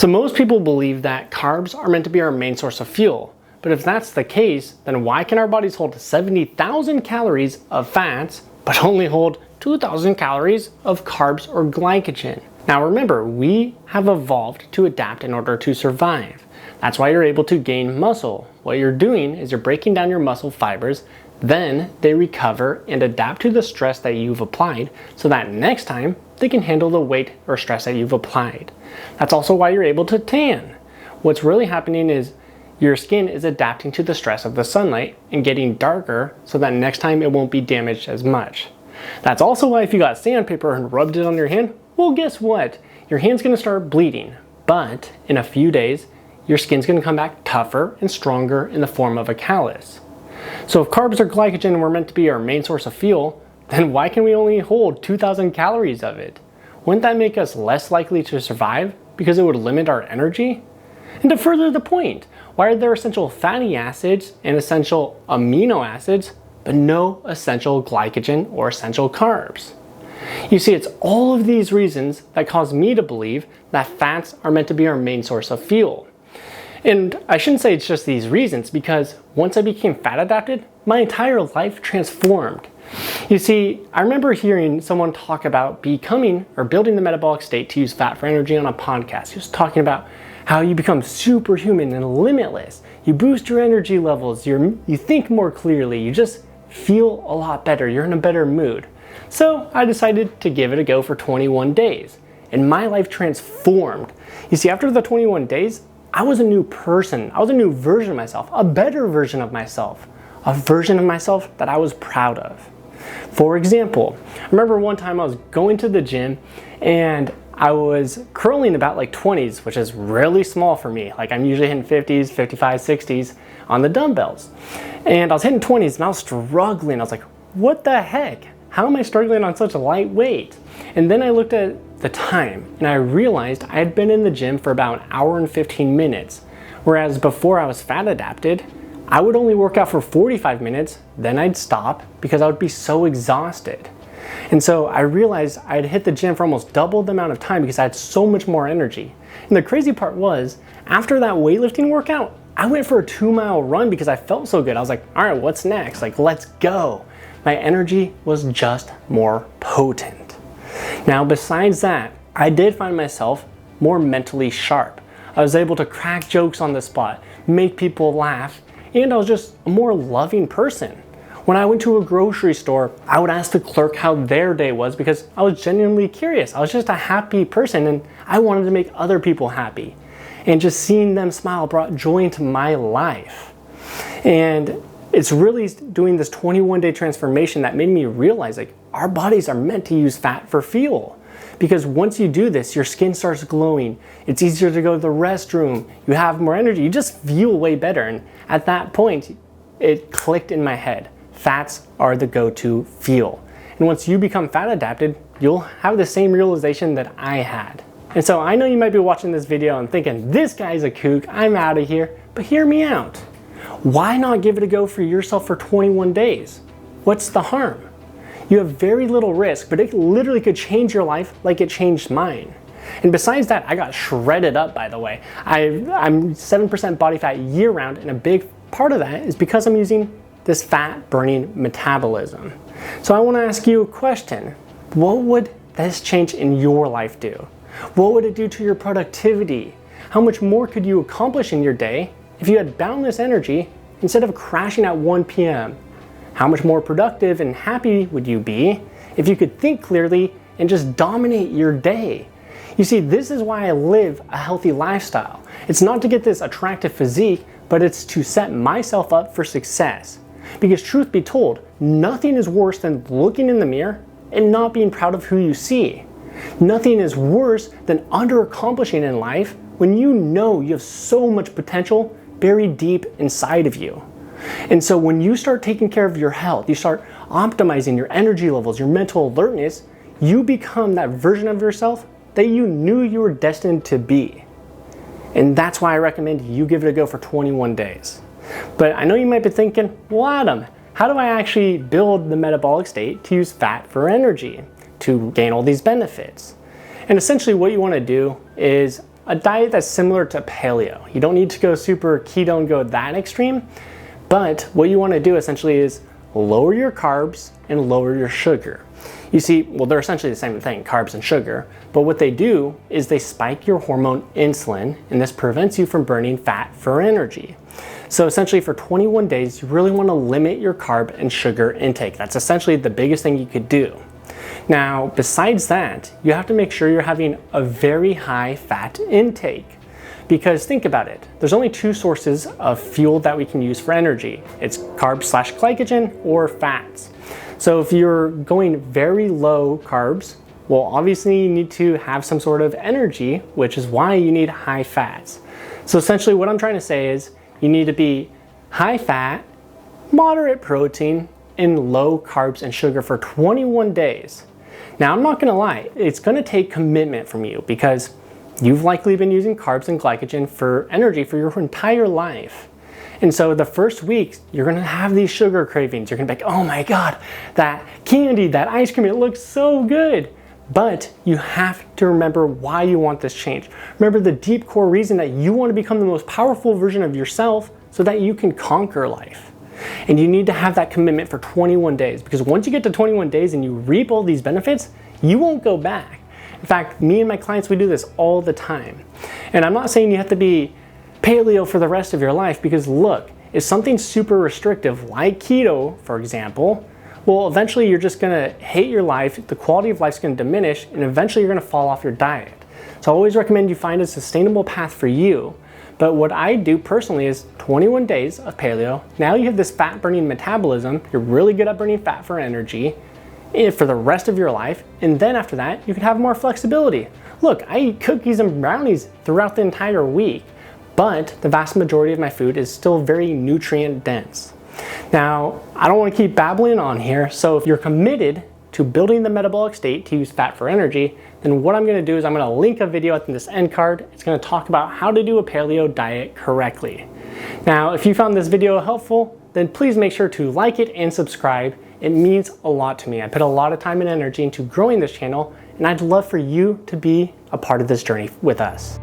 So most people believe that carbs are meant to be our main source of fuel. But if that's the case, then why can our bodies hold 70,000 calories of fats, but only hold 2,000 calories of carbs or glycogen? Now remember, we have evolved to adapt in order to survive. That's why you're able to gain muscle. What you're doing is you're breaking down your muscle fibers, then they recover and adapt to the stress that you've applied so that next time they can handle the weight or stress that you've applied. That's also why you're able to tan. What's really happening is your skin is adapting to the stress of the sunlight and getting darker so that next time it won't be damaged as much. That's also why if you got sandpaper and rubbed it on your hand, well, guess what? Your hand's gonna start bleeding, but in a few days, your skin's gonna come back tougher and stronger in the form of a callus. So if carbs or glycogen were meant to be our main source of fuel, then why can we only hold 2,000 calories of it? Wouldn't that make us less likely to survive because it would limit our energy? And to further the point, why are there essential fatty acids and essential amino acids, but no essential glycogen or essential carbs? You see, it's all of these reasons that cause me to believe that fats are meant to be our main source of fuel. And I shouldn't say it's just these reasons, because once I became fat adapted, my entire life transformed. You see, I remember hearing someone talk about becoming or building the metabolic state to use fat for energy on a podcast. He was talking about how you become superhuman and limitless. You boost your energy levels, you think more clearly, you just feel a lot better, you're in a better mood. So I decided to give it a go for 21 days, and my life transformed. You see, after the 21 days, I was a new person. I was a new version of myself, a better version of myself, a version of myself that I was proud of. For example, I remember one time I was going to the gym and I was curling about like 20s, which is really small for me. Like I'm usually hitting 50s, 55s, 60s on the dumbbells. And I was hitting 20s and I was struggling. I was like, what the heck? How am I struggling on such a light weight? And then I looked at the time and I realized I had been in the gym for about an hour and 15 minutes. Whereas before I was fat adapted, I would only work out for 45 minutes, then I'd stop because I would be so exhausted. And so I realized I'd hit the gym for almost double the amount of time because I had so much more energy. And the crazy part was, after that weightlifting workout, I went for a 2-mile run because I felt so good. I was like, all right, what's next? Like, let's go. My energy was just more potent. Now, besides that, I did find myself more mentally sharp. I was able to crack jokes on the spot, make people laugh, and I was just a more loving person. When I went to a grocery store, I would ask the clerk how their day was because I was genuinely curious. I was just a happy person and I wanted to make other people happy. And just seeing them smile brought joy into my life. And it's really doing this 21-day transformation that made me realize like our bodies are meant to use fat for fuel. Because once you do this, your skin starts glowing. It's easier to go to the restroom. You have more energy. You just feel way better. And at that point, it clicked in my head. Fats are the go-to fuel. And once you become fat adapted, you'll have the same realization that I had. And so I know you might be watching this video and thinking, this guy's a kook, I'm out of here. But hear me out. Why not give it a go for yourself for 21 days? What's the harm? You have very little risk, but it literally could change your life like it changed mine. And besides that, I got shredded up, by the way. I'm 7% body fat year round, and a big part of that is because I'm using this fat burning metabolism. So I want to ask you a question. What would this change in your life do? What would it do to your productivity? How much more could you accomplish in your day if you had boundless energy instead of crashing at 1 p.m.? How much more productive and happy would you be if you could think clearly and just dominate your day? You see, this is why I live a healthy lifestyle. It's not to get this attractive physique, but it's to set myself up for success. Because truth be told, nothing is worse than looking in the mirror and not being proud of who you see. Nothing is worse than under-accomplishing in life when you know you have so much potential buried deep inside of you. And so when you start taking care of your health, you start optimizing your energy levels, your mental alertness, you become that version of yourself that you knew you were destined to be. And that's why I recommend you give it a go for 21 days. But I know you might be thinking, well, Adam, how do I actually build the metabolic state to use fat for energy to gain all these benefits? And essentially what you want to do is a diet that's similar to paleo. You don't need to go super keto and go that extreme, but what you want to do essentially is lower your carbs and lower your sugar. You see, well, they're essentially the same thing, carbs and sugar, but what they do is they spike your hormone insulin, and this prevents you from burning fat for energy. So essentially for 21 days, you really want to limit your carb and sugar intake. That's essentially the biggest thing you could do. Now, besides that, you have to make sure you're having a very high fat intake. Because think about it, there's only two sources of fuel that we can use for energy. It's carbs/glycogen or fats. So if you're going very low carbs, well, obviously you need to have some sort of energy, which is why you need high fats. So essentially what I'm trying to say is you need to be high fat, moderate protein, and low carbs and sugar for 21 days. Now, I'm not gonna lie, it's gonna take commitment from you because you've likely been using carbs and glycogen for energy for your entire life. And so the first weeks, you're gonna have these sugar cravings. You're gonna be like, oh my God, that candy, that ice cream, it looks so good. But you have to remember why you want this change. Remember the deep core reason that you wanna become the most powerful version of yourself so that you can conquer life. And you need to have that commitment for 21 days because once you get to 21 days and you reap all these benefits, you won't go back. In fact, me and my clients, we do this all the time. And I'm not saying you have to be paleo for the rest of your life because look, if something's super restrictive like keto, for example, well, eventually you're just gonna hate your life, the quality of life's gonna diminish, and eventually you're gonna fall off your diet. So I always recommend you find a sustainable path for you. But what I do personally is 21 days of paleo. Now you have this fat burning metabolism. You're really good at burning fat for energy for the rest of your life. And then after that, you can have more flexibility. Look, I eat cookies and brownies throughout the entire week, but the vast majority of my food is still very nutrient dense. Now, I don't want to keep babbling on here. So if you're committed to building the metabolic state to use fat for energy, then what I'm gonna do is I'm gonna link a video at this end card. It's gonna talk about how to do a paleo diet correctly. Now, if you found this video helpful, then please make sure to like it and subscribe. It means a lot to me. I put a lot of time and energy into growing this channel, and I'd love for you to be a part of this journey with us.